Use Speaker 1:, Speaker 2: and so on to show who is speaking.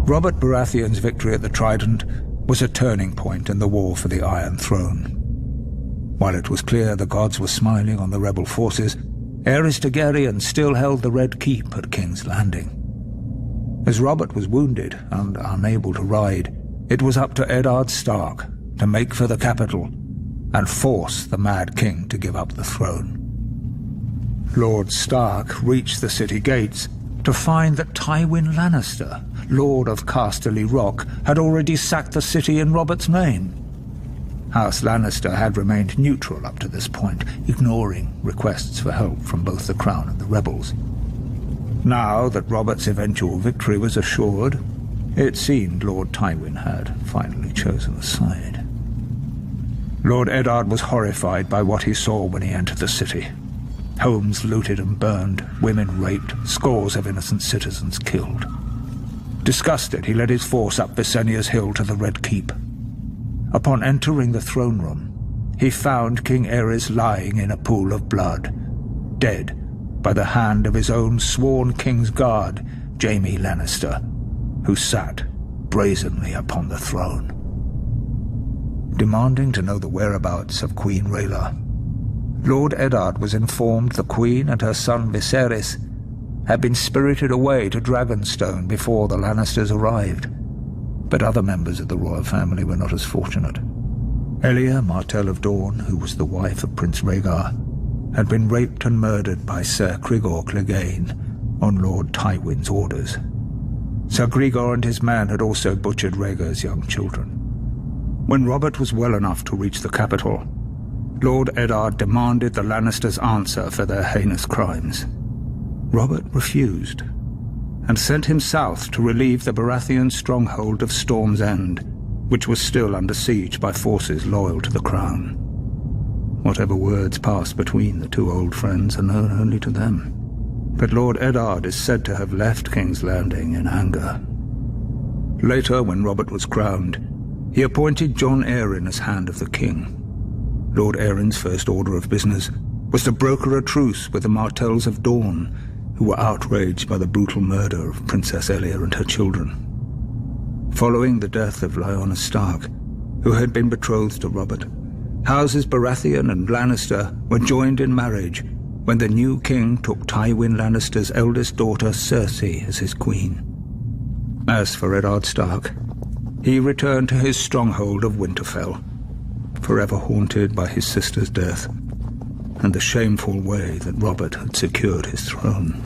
Speaker 1: Robert Baratheon's victory at the Trident was a turning point in the war for the Iron Throne. While it was clear the gods were smiling on the rebel forces, Aerys Targaryen still held the Red Keep at King's Landing. As Robert was wounded and unable to ride, it was up to Eddard Stark to make for the capital and force the Mad King to give up the throne. Lord Stark reached the city gates to find that Tywin Lannister, Lord of Casterly Rock, had already sacked the city in Robert's name. House Lannister had remained neutral up to this point, ignoring requests for help from both the Crown and the rebels. Now that Robert's eventual victory was assured, it seemed Lord Tywin had finally chosen a side. Lord Eddard was horrified by what he saw when he entered the city. Homes looted and burned, women raped, scores of innocent citizens killed. Disgusted, he led his force up Visenya's hill to the Red Keep. Upon entering the throne room, he found King Aerys lying in a pool of blood, dead by the hand of his own sworn King's Guard, Jaime Lannister, who sat brazenly upon the throne. Demanding to know the whereabouts of Queen Rhaegar, Lord Eddard was informed the Queen and her son Viserys had been spirited away to Dragonstone before the Lannisters arrived, but other members of the royal family were not as fortunate. Elia, Martell of Dorne, who was the wife of Prince Rhaegar, had been raped and murdered by Ser Cregor Clegane on Lord Tywin's orders. Ser Cregor and his man had also butchered Rhaegar's young children. When Robert was well enough to reach the capital, Lord Eddard demanded the Lannisters answer for their heinous crimes. Robert refused, and sent him south to relieve the Baratheon stronghold of Storm's End, which was still under siege by forces loyal to the Crown. Whatever words passed between the two old friends are known only to them, but Lord Eddard is said to have left King's Landing in anger. Later, when Robert was crowned, he appointed Jon Arryn as Hand of the King. Lord Arryn's first order of business was to broker a truce with the Martells of Dorne, who were outraged by the brutal murder of Princess Elia and her children. Following the death of Lyanna Stark, who had been betrothed to Robert, houses Baratheon and Lannister were joined in marriage when the new king took Tywin Lannister's eldest daughter Cersei as his queen. As for Eddard Stark, he returned to his stronghold of Winterfell, forever haunted by his sister's death and the shameful way that Robert had secured his throne.